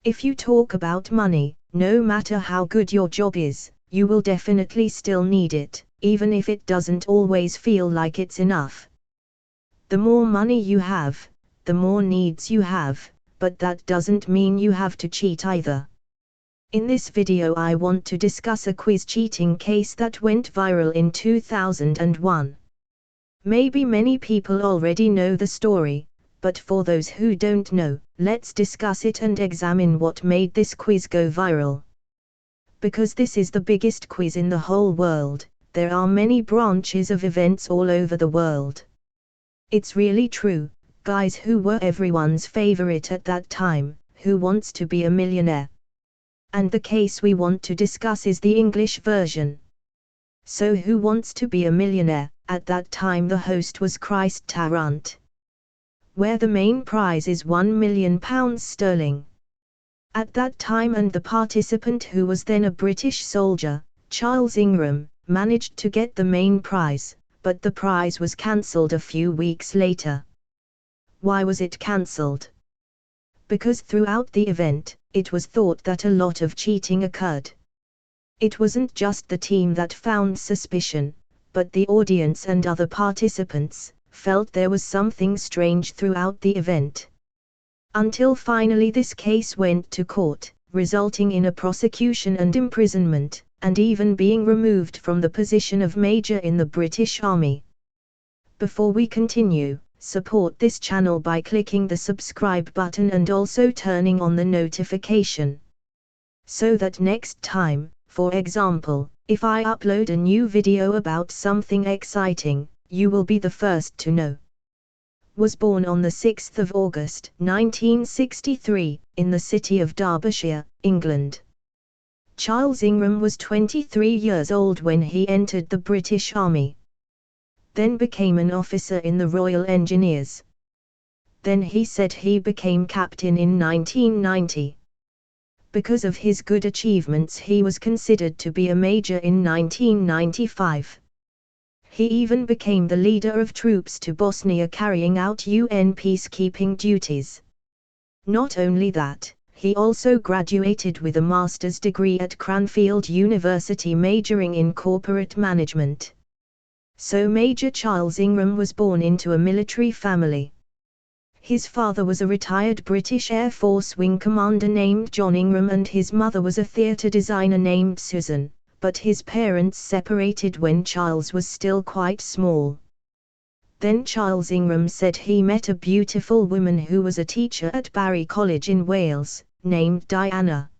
If you talk about money, no matter how good your job is, you will definitely still need it, even if it doesn't always feel like it's enough. The more money you have, the more needs you have, but that doesn't mean you have to cheat either. In this video I want to discuss a quiz cheating case that went viral in 2001. Maybe many people already know the story, but for those who don't know, let's discuss it and examine what made this quiz go viral. Because this is the biggest quiz in the whole world, there are many branches of events all over the world. It's really true, guys. Who were everyone's favorite at that time? Who Wants to Be a Millionaire? And the case we want to discuss is the English version. So Who Wants to Be a Millionaire? At that time the host was Chris Tarrant, where the main prize is £1 million. At that time, and the participant, who was then a British soldier, Charles Ingram, managed to get the main prize, but the prize was cancelled a few weeks later. Why was it cancelled? Because throughout the event, it was thought that a lot of cheating occurred. It wasn't just the team that found suspicion, but the audience and other participants felt there was something strange throughout the event. Until finally this case went to court, resulting in a prosecution and imprisonment, and even being removed from the position of major in the British Army. Before we continue, support this channel by clicking the subscribe button and also turning on the notification, so that next time, for example, if I upload a new video about something exciting, you will be the first to know. Was born on the 6th of August 1963, in the city of Derbyshire, England. Charles Ingram was 23 years old when he entered the British Army. Then became an officer in the Royal Engineers. Then he said he became captain in 1990. Because of his good achievements he was considered to be a major in 1995. He even became the leader of troops to Bosnia carrying out UN peacekeeping duties. Not only that, he also graduated with a master's degree at Cranfield University majoring in corporate management. So Major Charles Ingram was born into a military family. His father was a retired British Air Force wing commander named John Ingram, and his mother was a theatre designer named Susan, but his parents separated when Charles was still quite small. Then Charles Ingram said he met a beautiful woman who was a teacher at Barry College in Wales, named Diana.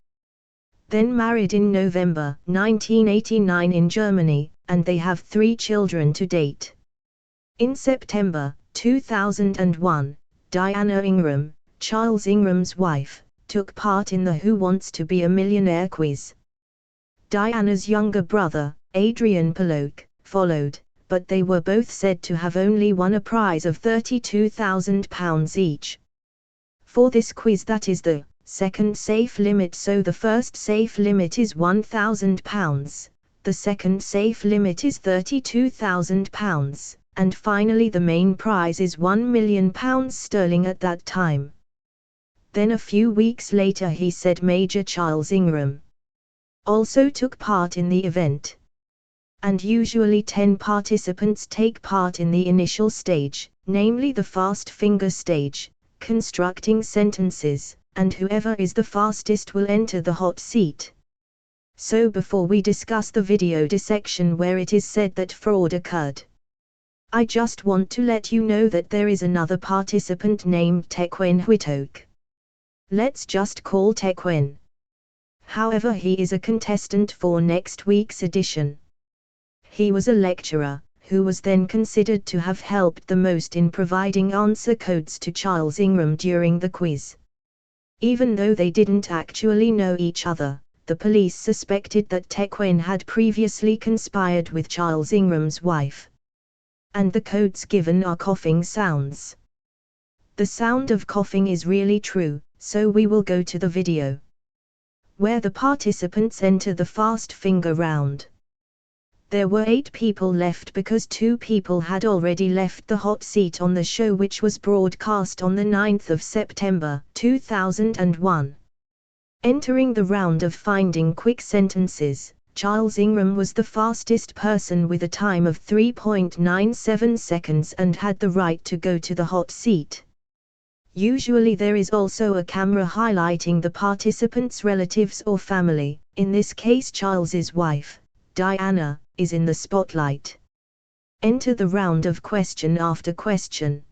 Then married in November 1989 in Germany, and they have 3 children to date. In September 2001, Diana Ingram, Charles Ingram's wife, took part in the Who Wants to Be a Millionaire quiz. Diana's younger brother, Adrian Pollock, followed, but they were both said to have only won a prize of £32,000 each. For this quiz, that is the second safe limit, so the first safe limit is £1,000, the second safe limit is £32,000. And finally the main prize is £1 million at that time. Then a few weeks later he said Major Charles Ingram also took part in the event. And usually 10 participants take part in the initial stage, namely the fast finger stage, constructing sentences, and whoever is the fastest will enter the hot seat. So before we discuss the video dissection where it is said that fraud occurred, I just want to let you know that there is another participant named Tequin Whittoke. Let's just call Tequin. However, he is a contestant for next week's edition. He was a lecturer, who was then considered to have helped the most in providing answer codes to Charles Ingram during the quiz. Even though they didn't actually know each other, the police suspected that Tequin had previously conspired with Charles Ingram's wife. And the codes given are coughing sounds. The sound of coughing is really true, so we will go to the video, where the participants enter the fast finger round. There were 8 people left because 2 people had already left the hot seat on the show, which was broadcast on the 9th of September 2001. Entering the round of finding quick sentences, Charles Ingram was the fastest person with a time of 3.97 seconds and had the right to go to the hot seat. Usually there is also a camera highlighting the participants' relatives or family. In this case Charles's wife, Diana, is in the spotlight. Enter the round of question after question.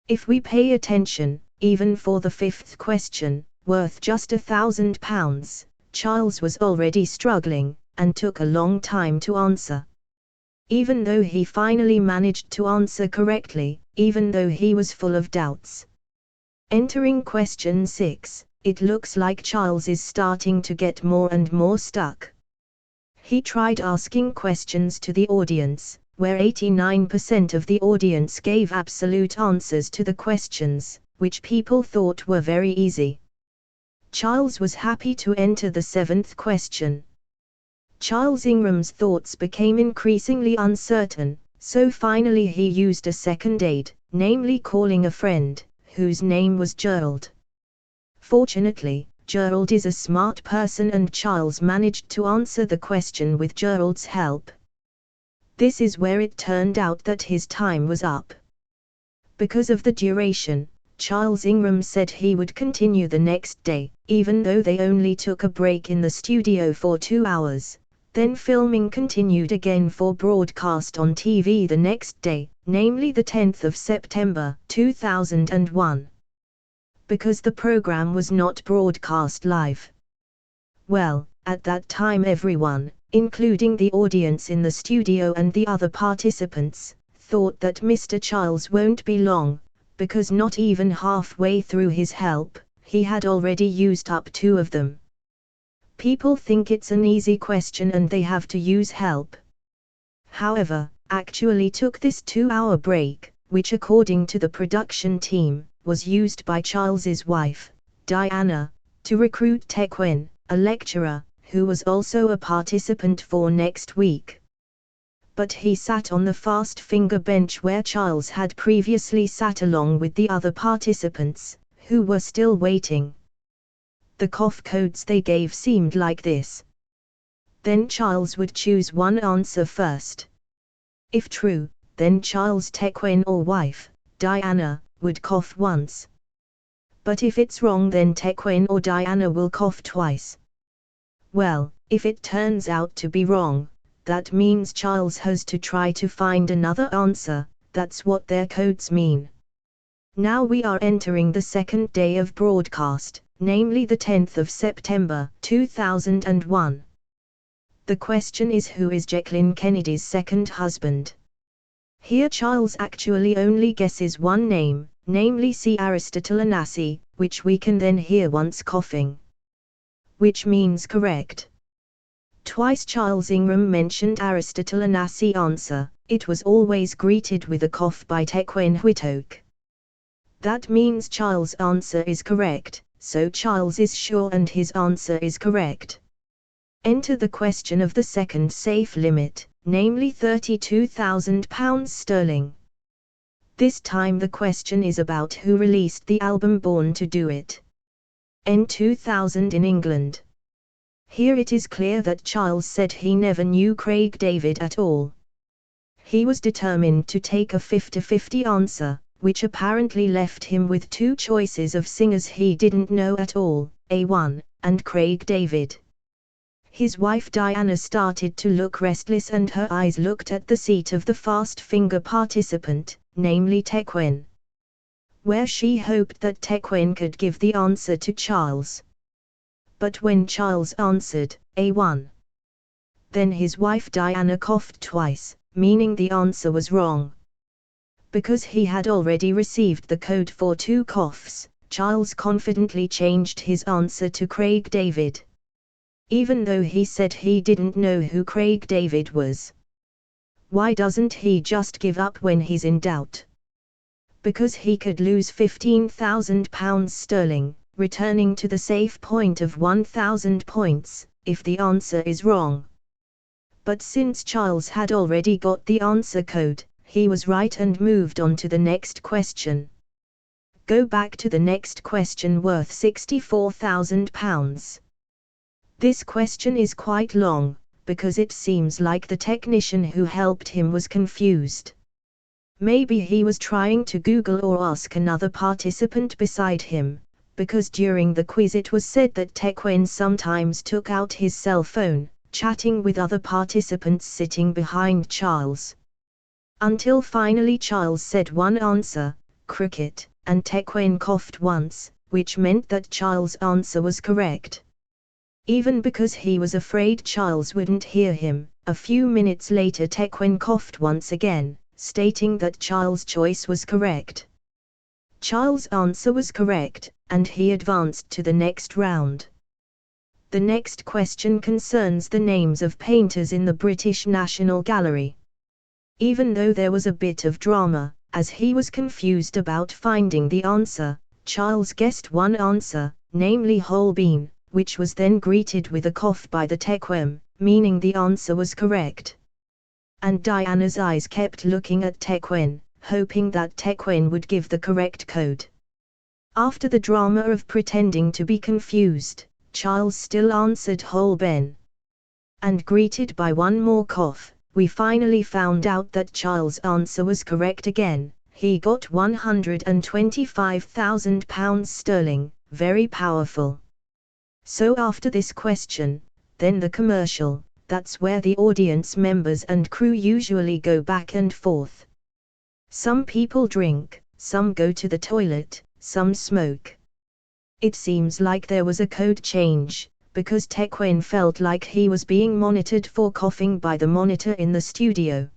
If we pay attention, even for the fifth question, worth just £1,000, Charles was already struggling, and took a long time to answer. Even though he finally managed to answer correctly, even though he was full of doubts. Entering question 6, it looks like Charles is starting to get more and more stuck. He tried asking questions to the audience, where 89% of the audience gave absolute answers to the questions, which people thought were very easy. Charles was happy to enter the seventh question. Charles Ingram's thoughts became increasingly uncertain, so finally he used a second aid, namely calling a friend, whose name was Gerald. Fortunately, Gerald is a smart person and Charles managed to answer the question with Gerald's help. This is where it turned out that his time was up. Because of the duration, Charles Ingram said he would continue the next day, even though they only took a break in the studio for 2 hours. Then filming continued again for broadcast on TV the next day, namely the 10th of September, 2001. Because the program was not broadcast live. Well, at that time everyone, including the audience in the studio and the other participants, thought that Mr. Charles won't be long, because not even halfway through his help, he had already used up 2 of them. People think it's an easy question and they have to use help. However, actually took this 2-hour break, which according to the production team, was used by Charles's wife, Diana, to recruit Tequin, a lecturer, who was also a participant for next week. But he sat on the fast finger bench where Charles had previously sat along with the other participants, who were still waiting. The cough codes they gave seemed like this. Then Charles would choose one answer first. If true, then Charles' Tequin or wife, Diana, would cough once. But if it's wrong then Tequin or Diana will cough twice. Well, if it turns out to be wrong, that means Charles has to try to find another answer. That's what their codes mean. Now we are entering the second day of broadcast, namely the 10th of September, 2001. The question is, who is Jacqueline Kennedy's second husband? Here Charles actually only guesses one name, namely C. Aristotle Onassis, which we can then hear once coughing. Which means correct. Twice Charles Ingram mentioned Aristotle Onassis answer, it was always greeted with a cough by Tequin Whittoke. That means Charles' answer is correct, so Charles is sure and his answer is correct. Enter the question of the second safe limit, namely £32,000 sterling. This time the question is about who released the album Born to Do It. In 2000 in England. Here it is clear that Charles said he never knew Craig David at all. He was determined to take a 50-50 answer, which apparently left him with 2 choices of singers he didn't know at all, A1, and Craig David. His wife Diana started to look restless and her eyes looked at the seat of the fast finger participant, namely Tequin, where she hoped that Tequin could give the answer to Charles. But when Charles answered, A1, then his wife Diana coughed twice, meaning the answer was wrong. Because he had already received the code for 2 coughs, Charles confidently changed his answer to Craig David. Even though he said he didn't know who Craig David was. Why doesn't he just give up when he's in doubt? Because he could lose £15,000 sterling, returning to the safe point of 1,000 points, if the answer is wrong. But since Charles had already got the answer code, he was right and moved on to the next question. Go back to the next question worth £64,000. This question is quite long, because it seems like the technician who helped him was confused. Maybe he was trying to Google or ask another participant beside him, because during the quiz it was said that Tequan sometimes took out his cell phone, chatting with other participants sitting behind Charles. Until finally Charles said one answer, cricket, and Tequan coughed once, which meant that Charles' answer was correct. Even because he was afraid Charles wouldn't hear him, a few minutes later Tequan coughed once again, stating that Charles' choice was correct. Charles' answer was correct, and he advanced to the next round. The next question concerns the names of painters in the British National Gallery. Even though there was a bit of drama, as he was confused about finding the answer, Charles guessed one answer, namely Holbein, which was then greeted with a cough by the Tequem, meaning the answer was correct. And Diana's eyes kept looking at Tequen, hoping that Tequen would give the correct code. After the drama of pretending to be confused, Charles still answered Holbein. And greeted by one more cough, we finally found out that Charles' answer was correct again. He got £125,000 sterling, very powerful. So after this question, then the commercial, that's where the audience members and crew usually go back and forth. Some people drink, some go to the toilet, some smoke. It seems like there was a code change, because Tequan felt like he was being monitored for coughing by the monitor in the studio.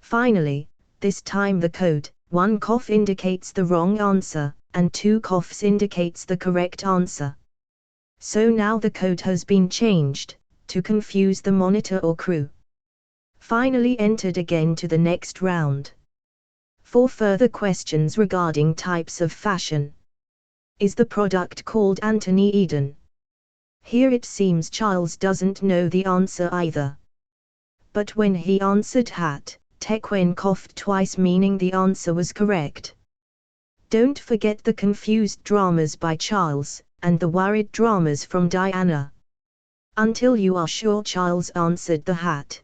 Finally, this time the code, 1 cough indicates the wrong answer, and 2 coughs indicates the correct answer. So now the code has been changed, to confuse the monitor or crew. Finally entered again to the next round. For further questions regarding types of fashion. Is the product called Anthony Eden? Here it seems Charles doesn't know the answer either. But when he answered hat, Tequan coughed twice, meaning the answer was correct. Don't forget the confused dramas by Charles, and the worried dramas from Diana. Until you are sure Charles answered the hat.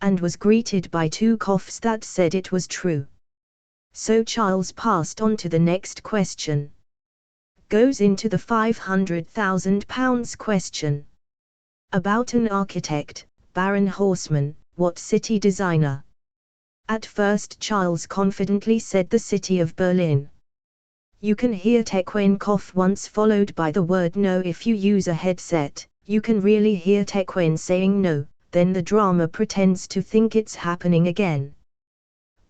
And was greeted by 2 coughs that said it was true. So Charles passed on to the next question. Goes into the £500,000 question. About an architect, Baron Horseman, what city designer? At first Charles confidently said the city of Berlin. You can hear Tequan cough once followed by the word no. If you use a headset, you can really hear Tequan saying no, then the drama pretends to think it's happening again.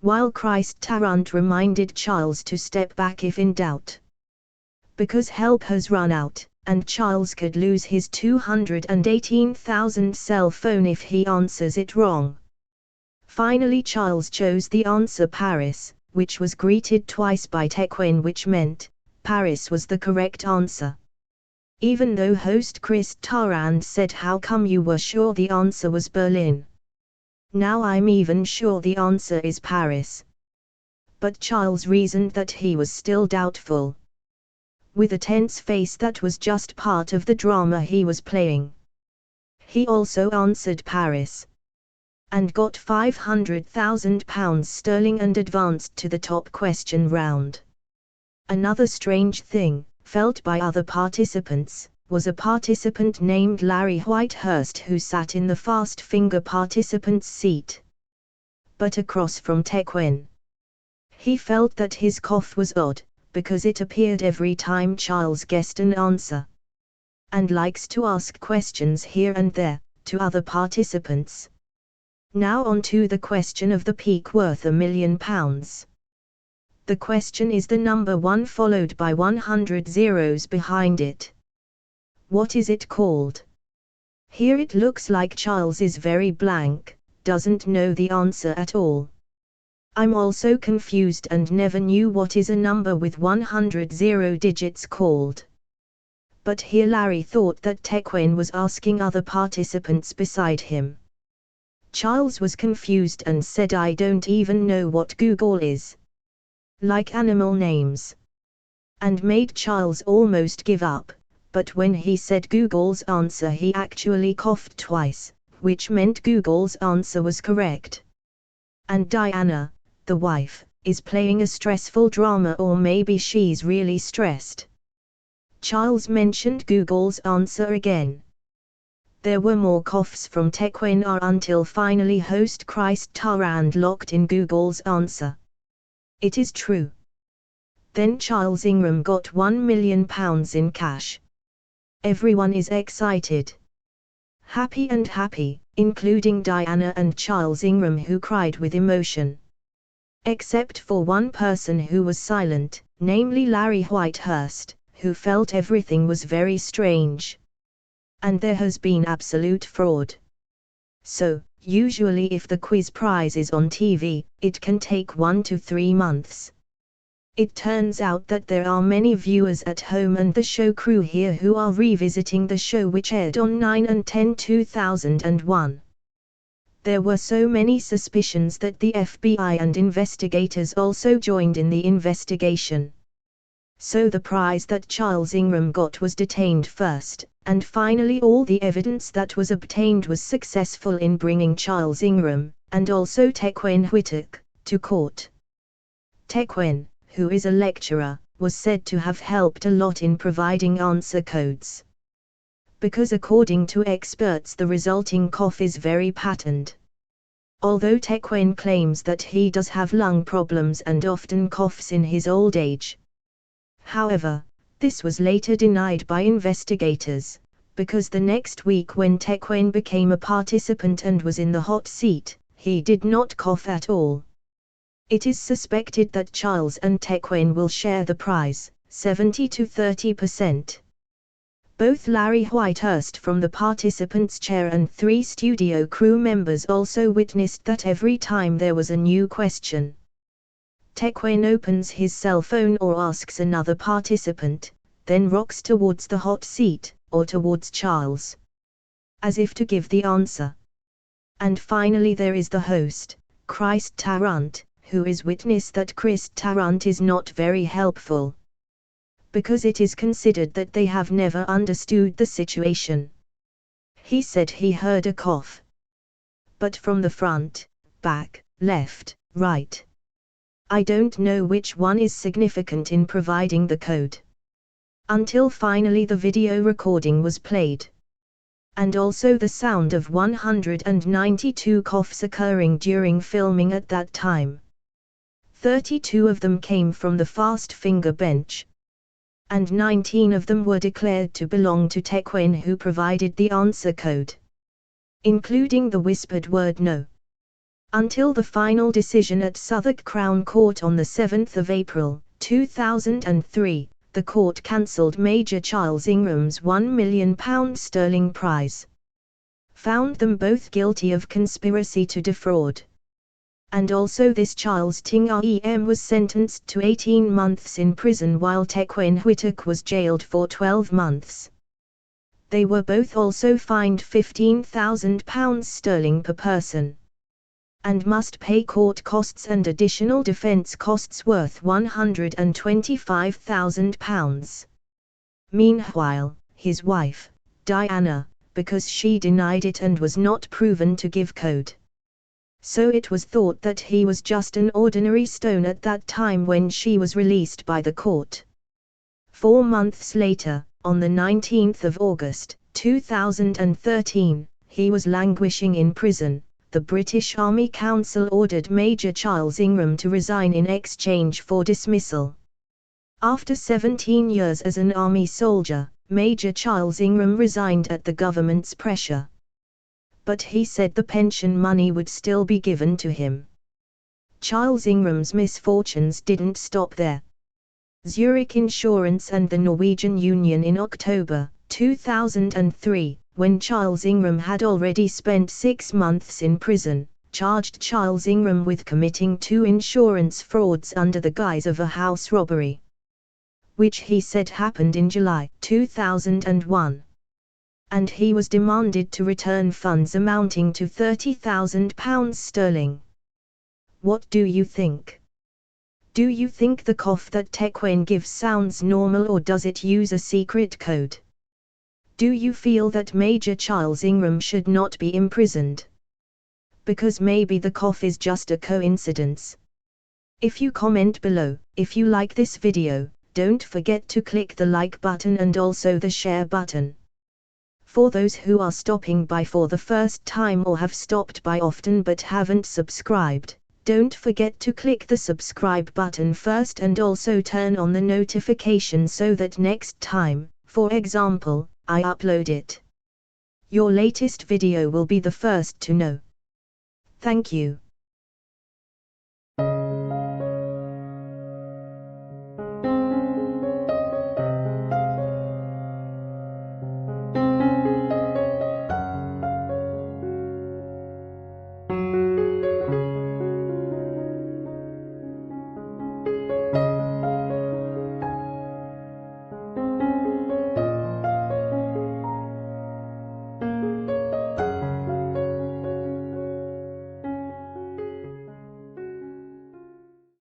While Christ Tarrant reminded Charles to step back if in doubt. Because help has run out, and Charles could lose his £218,000 cell phone if he answers it wrong. Finally Charles chose the answer Paris, which was greeted twice by Tequan, which meant, Paris was the correct answer. Even though host Chris Tarrant said how come you were sure the answer was Berlin? Now I'm even sure the answer is Paris. But Charles reasoned that he was still doubtful. With a tense face that was just part of the drama he was playing. He also answered Paris. And got £500,000 sterling and advanced to the top question round. Another strange thing, felt by other participants, was a participant named Larry Whitehurst who sat in the fast finger participant's seat. But across from Tequan. He felt that his cough was odd, because it appeared every time Charles guessed an answer. And likes to ask questions here and there, to other participants. Now on to the question of the peak worth £1 million. The question is the number 1 followed by 100 zeros behind it. What is it called? Here it looks like Charles is very blank, doesn't know the answer at all. I'm also confused and never knew what is a number with 100 zero digits called. But here Larry thought that Tequan was asking other participants beside him. Charles was confused and said I don't even know what Google is. Like animal names. and made Charles almost give up, but when he said Google's answer he actually coughed twice, which meant Google's answer was correct. And Diana, the wife, is playing a stressful drama, or maybe she's really stressed. Charles mentioned Google's answer again. There were more coughs from Tequan until finally host Christ Tarrant locked in Google's answer. It is true. Then Charles Ingram got £1 million in cash. Everyone is excited. Happy and happy, including Diana and Charles Ingram, who cried with emotion. Except for one person who was silent, namely Larry Whitehurst, who felt everything was very strange. And there has been absolute fraud. So, usually if the quiz prize is on TV, it can take 1 to 3 months. It turns out that there are many viewers at home and the show crew here who are revisiting the show, which aired on 9 and 10/2001. There were so many suspicions that the FBI and investigators also joined in the investigation. So the prize that Charles Ingram got was detained first, and finally all the evidence that was obtained was successful in bringing Charles Ingram, and also Tequan Whittock, to court. Tequan, who is a lecturer, was said to have helped a lot in providing answer codes. Because according to experts the resulting cough is very patterned. Although Tequan claims that he does have lung problems and often coughs in his old age. However, this was later denied by investigators, because the next week when Tequan became a participant and was in the hot seat, he did not cough at all. It is suspected that Charles and Tequan will share the prize, 70 to 30%. Both Larry Whitehurst from the participants' chair and 3 studio crew members also witnessed that every time there was a new question, Tequan opens his cell phone or asks another participant, then rocks towards the hot seat, or towards Charles, as if to give the answer. And finally there is the host, Christ Tarrant, who is witness that Chris Tarrant is not very helpful. Because it is considered that they have never understood the situation. He said he heard a cough. But from the front, back, left, right. I don't know which one is significant in providing the code. Until finally the video recording was played. And also the sound of 192 coughs occurring during filming at that time. 32 of them came from the fast finger bench. And 19 of them were declared to belong to Tequan, who provided the answer code, including the whispered word no. Until the final decision at Southwark Crown Court on the 7th of April, 2003, the court cancelled Major Charles Ingram's £1 million prize. Found them both guilty of conspiracy to defraud. And also this Charles Ingram was sentenced to 18 months in prison while Tequan Whittock was jailed for 12 months. They were both also fined £15,000 per person. And must pay court costs and additional defence costs worth £125,000. Meanwhile, his wife, Diana, because she denied it and was not proven to give code. So it was thought that he was just an ordinary stone at that time when she was released by the court. 4 months later, on the 19th of August, 2013, he was languishing in prison. The British Army Council ordered Major Charles Ingram to resign in exchange for dismissal. After 17 years as an army soldier, Major Charles Ingram resigned at the government's pressure. But he said the pension money would still be given to him. Charles Ingram's misfortunes didn't stop there. Zurich Insurance and the Norwegian Union in October 2003, when Charles Ingram had already spent 6 months in prison, charged Charles Ingram with committing 2 insurance frauds under the guise of a house robbery, which he said happened in July 2001. And he was demanded to return funds amounting to £30,000. What do you think? Do you think the cough that Tequan gives sounds normal, or does it use a secret code? Do you feel that Major Charles Ingram should not be imprisoned? Because maybe the cough is just a coincidence. If you comment below, if you like this video, don't forget to click the like button and also the share button. For those who are stopping by for the first time or have stopped by often but haven't subscribed, don't forget to click the subscribe button first and also turn on the notification so that next time, for example, I upload it, your latest video will be the first to know. Thank you.